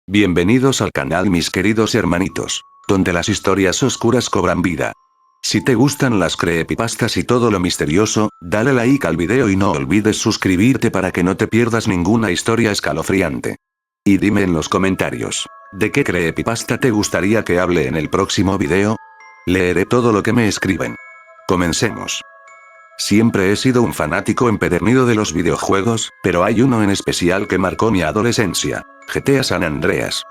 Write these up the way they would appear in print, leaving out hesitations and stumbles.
Bienvenidos al canal mis queridos hermanitos, donde las historias oscuras cobran vida. Si te gustan las creepypastas y todo lo misterioso, dale like al video y no olvides suscribirte para que no te pierdas ninguna historia escalofriante. Y dime en los comentarios, ¿de qué creepypasta te gustaría que hable en el próximo video? Leeré todo lo que me escriben. Comencemos. Siempre he sido un fanático empedernido de los videojuegos, pero hay uno en especial que marcó mi adolescencia: GTA San Andreas.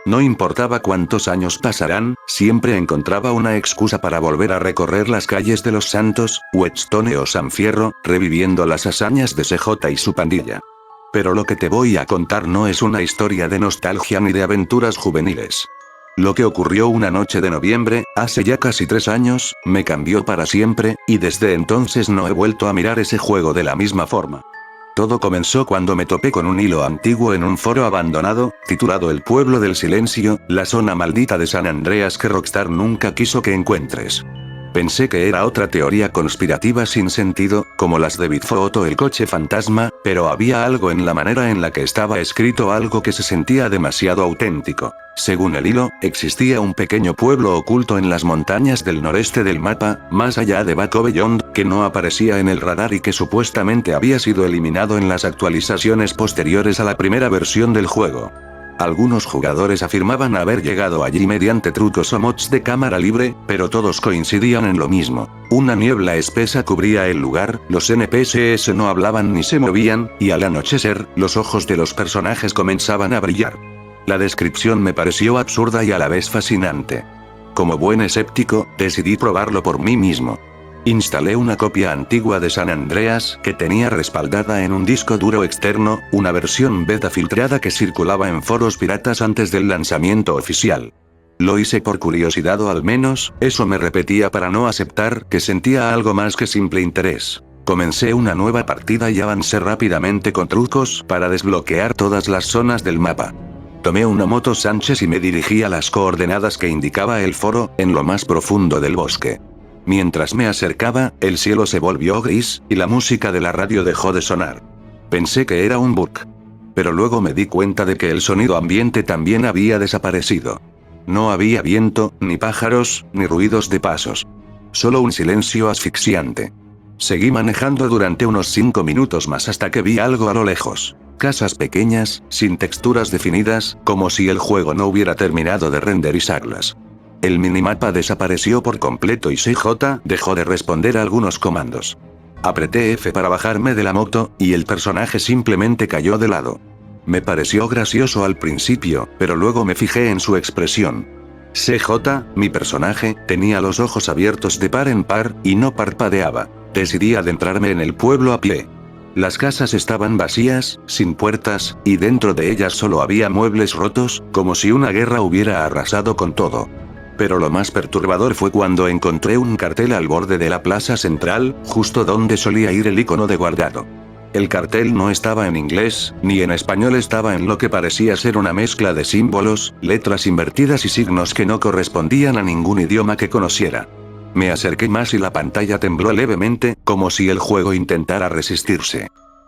No importaba cuántos años pasarán, siempre encontraba una excusa para volver a recorrer las calles de Los Santos, Whetstone o San Fierro, reviviendo las hazañas de CJ y su pandilla. Pero lo que te voy a contar no es una historia de nostalgia ni de aventuras juveniles. Lo que ocurrió una noche de noviembre, hace ya casi 3 años, me cambió para siempre, y desde entonces no he vuelto a mirar ese juego de la misma forma. Todo comenzó cuando me topé con un hilo antiguo en un foro abandonado, titulado El Pueblo del Silencio, la zona maldita de San Andreas que Rockstar nunca quiso que encuentres. Pensé que era otra teoría conspirativa sin sentido, como las de Bigfoot o el coche fantasma, pero había algo en la manera en la que estaba escrito, algo que se sentía demasiado auténtico. Según el hilo, existía un pequeño pueblo oculto en las montañas del noreste del mapa, más allá de Back Beyond, que no aparecía en el radar y que supuestamente había sido eliminado en las actualizaciones posteriores a la primera versión del juego. Algunos jugadores afirmaban haber llegado allí mediante trucos o mods de cámara libre, pero todos coincidían en lo mismo: una niebla espesa cubría el lugar, los NPCs no hablaban ni se movían, y al anochecer, los ojos de los personajes comenzaban a brillar. La descripción me pareció absurda y a la vez fascinante. Como buen escéptico, decidí probarlo por mí mismo. Instalé una copia antigua de San Andreas, que tenía respaldada en un disco duro externo, una versión beta filtrada que circulaba en foros piratas antes del lanzamiento oficial. Lo hice por curiosidad, o al menos, eso me repetía para no aceptar que sentía algo más que simple interés. Comencé una nueva partida y avancé rápidamente con trucos para desbloquear todas las zonas del mapa. Tomé una moto Sánchez y me dirigí a las coordenadas que indicaba el foro, en lo más profundo del bosque. Mientras me acercaba, el cielo se volvió gris, y la música de la radio dejó de sonar. Pensé que era un bug. Pero luego me di cuenta de que el sonido ambiente también había desaparecido. No había viento, ni pájaros, ni ruidos de pasos. Solo un silencio asfixiante. Seguí manejando durante unos 5 minutos más hasta que vi algo a lo lejos. Casas pequeñas, sin texturas definidas, como si el juego no hubiera terminado de renderizarlas. El minimapa desapareció por completo y CJ dejó de responder a algunos comandos. Apreté F para bajarme de la moto, y el personaje simplemente cayó de lado. Me pareció gracioso al principio, pero luego me fijé en su expresión. CJ, mi personaje, tenía los ojos abiertos de par en par, y no parpadeaba. Decidí adentrarme en el pueblo a pie. Las casas estaban vacías, sin puertas, y dentro de ellas solo había muebles rotos, como si una guerra hubiera arrasado con todo. Pero lo más perturbador fue cuando encontré un cartel al borde de la plaza central, justo donde solía ir el icono de guardado. El cartel no estaba en inglés, ni en español, estaba en lo que parecía ser una mezcla de símbolos, letras invertidas y signos que no correspondían a ningún idioma que conociera. Me acerqué más y la pantalla tembló levemente, como si el juego intentara resistirse.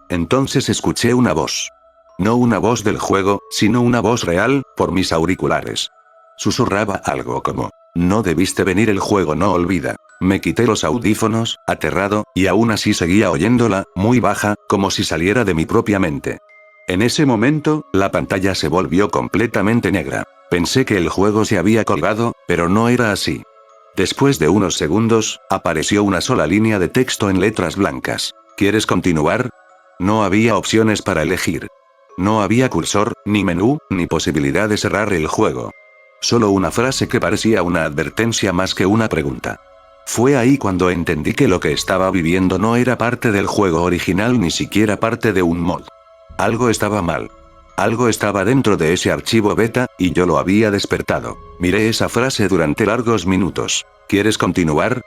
Entonces escuché una voz. No una voz del juego, sino una voz real, por mis auriculares. Susurraba algo como: no debiste venir, el juego no olvida. Me quité los audífonos, aterrado, y aún así seguía oyéndola, muy baja, como si saliera de mi propia mente. En ese momento, la pantalla se volvió completamente negra. Pensé que el juego se había colgado, pero no era así. Después de unos segundos, apareció una sola línea de texto en letras blancas: ¿quieres continuar? No había opciones para elegir. No había cursor, ni menú, ni posibilidad de cerrar el juego. Solo una frase que parecía una advertencia más que una pregunta. Fue ahí cuando entendí que lo que estaba viviendo no era parte del juego original, ni siquiera parte de un mod. Algo estaba mal. Algo estaba dentro de ese archivo beta, y yo lo había despertado. Miré esa frase durante largos minutos. ¿Quieres continuar?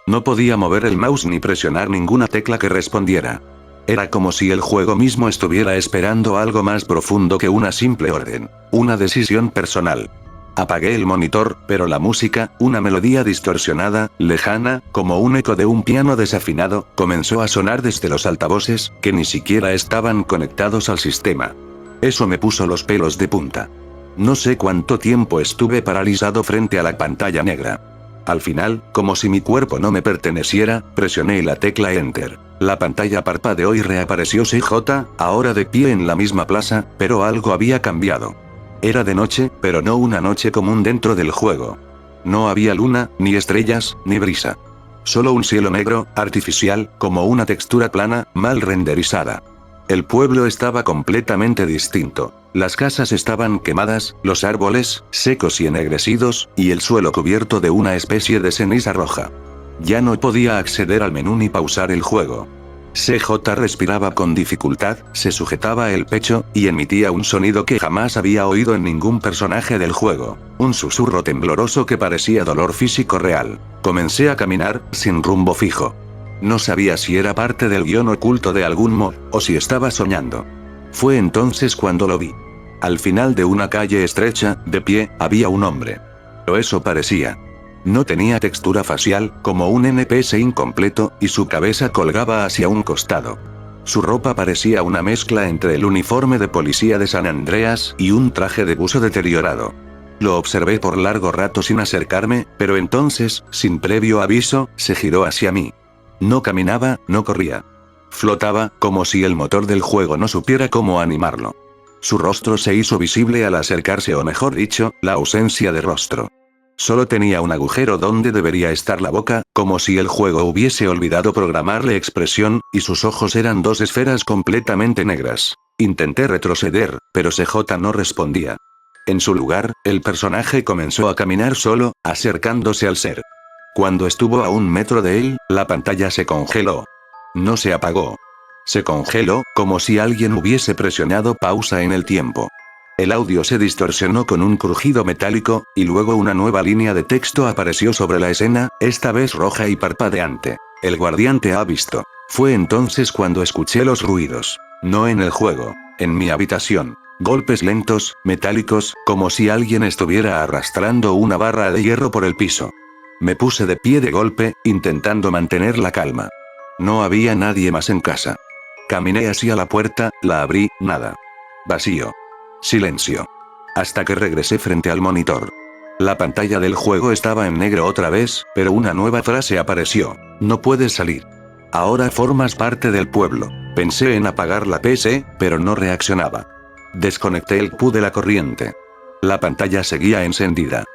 No podía mover el mouse ni presionar ninguna tecla que respondiera. Era como si el juego mismo estuviera esperando algo más profundo que una simple orden. Una decisión personal. Apagué el monitor, pero la música, una melodía distorsionada, lejana, como un eco de un piano desafinado, comenzó a sonar desde los altavoces, que ni siquiera estaban conectados al sistema. Eso me puso los pelos de punta. No sé cuánto tiempo estuve paralizado frente a la pantalla negra. Al final, como si mi cuerpo no me perteneciera, presioné la tecla Enter. La pantalla parpadeó y reapareció CJ, ahora de pie en la misma plaza, pero algo había cambiado. Era de noche, pero no una noche común dentro del juego. No había luna, ni estrellas, ni brisa. Solo un cielo negro, artificial, como una textura plana, mal renderizada. El pueblo estaba completamente distinto. Las casas estaban quemadas, los árboles, secos y ennegrecidos, y el suelo cubierto de una especie de ceniza roja. Ya no podía acceder al menú ni pausar el juego. CJ respiraba con dificultad, se sujetaba el pecho, y emitía un sonido que jamás había oído en ningún personaje del juego. Un susurro tembloroso que parecía dolor físico real. Comencé a caminar, sin rumbo fijo. No sabía si era parte del guión oculto de algún mod, o si estaba soñando. Fue entonces cuando lo vi. Al final de una calle estrecha, de pie, había un hombre. O eso parecía. No tenía textura facial, como un NPC incompleto, y su cabeza colgaba hacia un costado. Su ropa parecía una mezcla entre el uniforme de policía de San Andreas y un traje de buzo deteriorado. Lo observé por largo rato sin acercarme, pero entonces, sin previo aviso, se giró hacia mí. No caminaba, no corría. Flotaba, como si el motor del juego no supiera cómo animarlo. Su rostro se hizo visible al acercarse, o mejor dicho, la ausencia de rostro. Solo tenía un agujero donde debería estar la boca, como si el juego hubiese olvidado programarle expresión, y sus ojos eran dos esferas completamente negras. Intenté retroceder, pero CJ no respondía. En su lugar, el personaje comenzó a caminar solo, acercándose al ser. Cuando estuvo a 1 metro de él, la pantalla se congeló. No se apagó. Se congeló, como si alguien hubiese presionado pausa en el tiempo. El audio se distorsionó con un crujido metálico, y luego una nueva línea de texto apareció sobre la escena, esta vez roja y parpadeante. El guardián te ha visto. Fue entonces cuando escuché los ruidos. No en el juego, en mi habitación. Golpes lentos, metálicos, como si alguien estuviera arrastrando una barra de hierro por el piso. Me puse de pie de golpe, intentando mantener la calma. No había nadie más en casa. Caminé hacia la puerta, la abrí, nada. Vacío. Silencio. Hasta que regresé frente al monitor. La pantalla del juego estaba en negro otra vez, pero una nueva frase apareció. No puedes salir. Ahora formas parte del pueblo. Pensé en apagar la PC, pero no reaccionaba. Desconecté el PU de la corriente. La pantalla seguía encendida.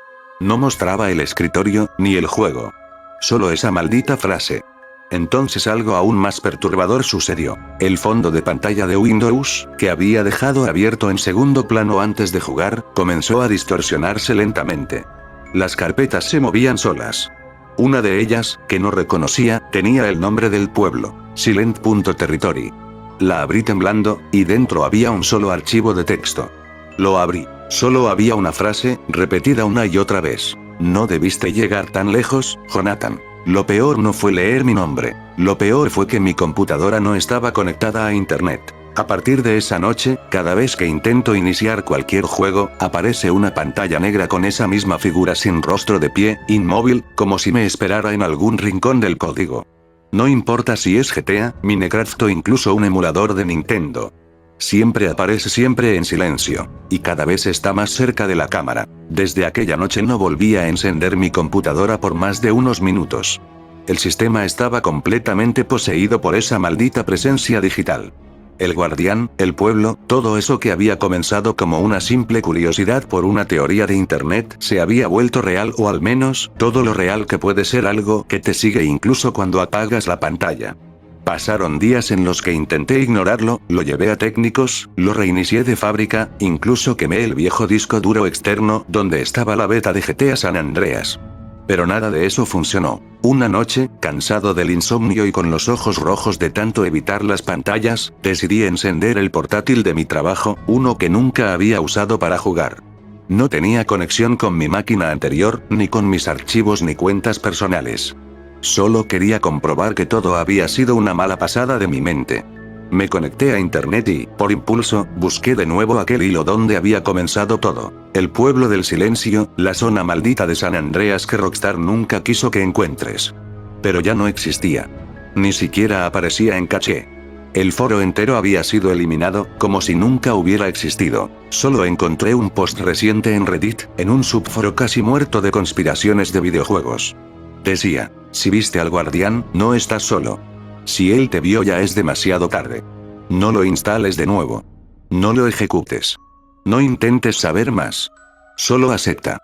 No mostraba el escritorio, ni el juego. Solo esa maldita frase. Entonces algo aún más perturbador sucedió. El fondo de pantalla de Windows, que había dejado abierto en segundo plano antes de jugar, comenzó a distorsionarse lentamente. Las carpetas se movían solas. Una de ellas, que no reconocía, tenía el nombre del pueblo, Silent.Territory. La abrí temblando, y dentro había un solo archivo de texto. Lo abrí. Solo había una frase, repetida una y otra vez. No debiste llegar tan lejos, Jonathan. Lo peor no fue leer mi nombre. Lo peor fue que mi computadora no estaba conectada a internet. A partir de esa noche, cada vez que intento iniciar cualquier juego, aparece una pantalla negra con esa misma figura sin rostro de pie, inmóvil, como si me esperara en algún rincón del código. No importa si es GTA, Minecraft o incluso un emulador de Nintendo. Siempre aparece, siempre en silencio. Y cada vez está más cerca de la cámara. Desde aquella noche no volví a encender mi computadora por más de unos minutos. El sistema estaba completamente poseído por esa maldita presencia digital. El guardián, el pueblo, todo eso que había comenzado como una simple curiosidad por una teoría de internet, se había vuelto real, o al menos, todo lo real que puede ser algo que te sigue incluso cuando apagas la pantalla. Pasaron días en los que intenté ignorarlo, lo llevé a técnicos, lo reinicié de fábrica, incluso quemé el viejo disco duro externo donde estaba la beta de GTA San Andreas. Pero nada de eso funcionó. Una noche, cansado del insomnio y con los ojos rojos de tanto evitar las pantallas, decidí encender el portátil de mi trabajo, uno que nunca había usado para jugar. No tenía conexión con mi máquina anterior, ni con mis archivos ni cuentas personales. Solo quería comprobar que todo había sido una mala pasada de mi mente. Me conecté a internet y, por impulso, busqué de nuevo aquel hilo donde había comenzado todo. El pueblo del silencio, la zona maldita de San Andreas que Rockstar nunca quiso que encuentres. Pero ya no existía. Ni siquiera aparecía en caché. El foro entero había sido eliminado, como si nunca hubiera existido. Solo encontré un post reciente en Reddit, en un subforo casi muerto de conspiraciones de videojuegos. Decía, si viste al guardián, no estás solo. Si él te vio ya es demasiado tarde. No lo instales de nuevo. No lo ejecutes. No intentes saber más. Solo acepta.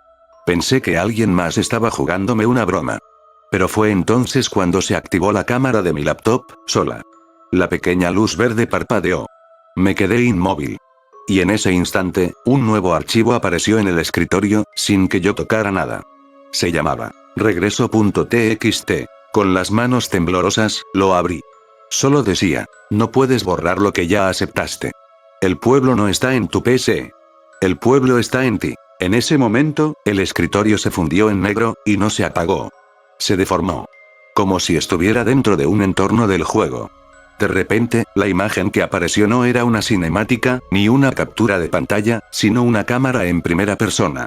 Pensé que alguien más estaba jugándome una broma. Pero fue entonces cuando se activó la cámara de mi laptop, sola. La pequeña luz verde parpadeó. Me quedé inmóvil. Y en ese instante, un nuevo archivo apareció en el escritorio, sin que yo tocara nada. Se llamaba regreso.txt. Con las manos temblorosas, lo abrí. Solo decía, no puedes borrar lo que ya aceptaste. El pueblo no está en tu PC. El pueblo está en ti. En ese momento, el escritorio se fundió en negro, y no se apagó. Se deformó. Como si estuviera dentro de un entorno del juego. De repente, la imagen que apareció no era una cinemática, ni una captura de pantalla, sino una cámara en primera persona.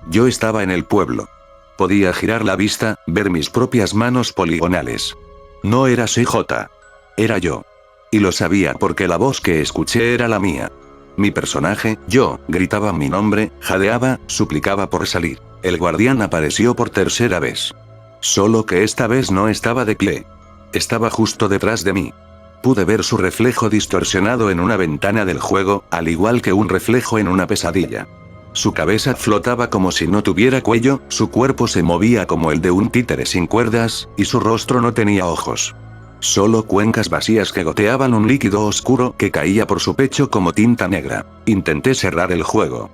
Yo estaba en el pueblo. Podía girar la vista, ver mis propias manos poligonales. No era CJ. Era yo. Y lo sabía porque la voz que escuché era la mía. Mi personaje, yo, gritaba mi nombre, jadeaba, suplicaba por salir. El guardián apareció por tercera vez. Solo que esta vez no estaba de pie. Estaba justo detrás de mí. Pude ver su reflejo distorsionado en una ventana del juego, al igual que un reflejo en una pesadilla. Su cabeza flotaba como si no tuviera cuello, su cuerpo se movía como el de un títere sin cuerdas, y su rostro no tenía ojos. Solo cuencas vacías que goteaban un líquido oscuro que caía por su pecho como tinta negra. Intenté cerrar el juego.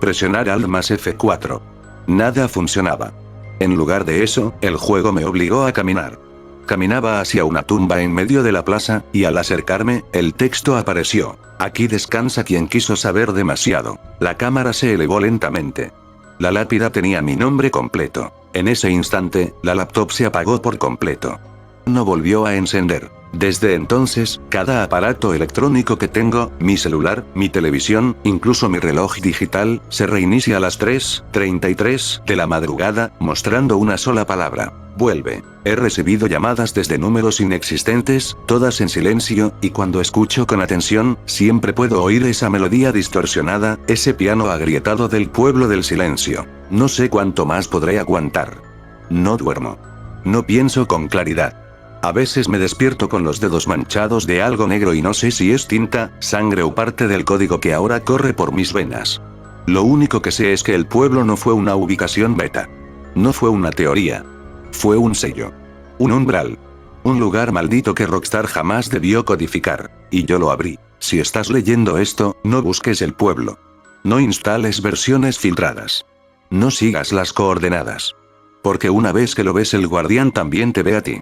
Presionar Alt más F4. Nada funcionaba. En lugar de eso, el juego me obligó a caminar. Caminaba hacia una tumba en medio de la plaza, y al acercarme, el texto apareció. Aquí descansa quien quiso saber demasiado. La cámara se elevó lentamente. La lápida tenía mi nombre completo. En ese instante, la laptop se apagó por completo. No volvió a encender. Desde entonces, cada aparato electrónico que tengo, mi celular, mi televisión, incluso mi reloj digital, se reinicia a las 3:33 de la madrugada, mostrando una sola palabra: vuelve. He recibido llamadas desde números inexistentes, todas en silencio, y cuando escucho con atención, siempre puedo oír esa melodía distorsionada, ese piano agrietado del pueblo del silencio. No sé cuánto más podré aguantar. No duermo. No pienso con claridad. A veces me despierto con los dedos manchados de algo negro y no sé si es tinta, sangre o parte del código que ahora corre por mis venas. Lo único que sé es que el pueblo no fue una ubicación beta. No fue una teoría. Fue un sello. Un umbral. Un lugar maldito que Rockstar jamás debió codificar. Y yo lo abrí. Si estás leyendo esto, no busques el pueblo. No instales versiones filtradas. No sigas las coordenadas. Porque una vez que lo ves, el guardián también te ve a ti.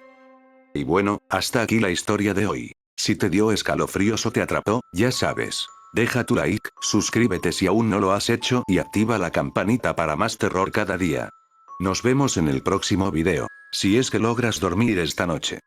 Y bueno, hasta aquí la historia de hoy. Si te dio escalofríos o te atrapó, ya sabes. Deja tu like, suscríbete si aún no lo has hecho y activa la campanita para más terror cada día. Nos vemos en el próximo video. Si es que logras dormir esta noche.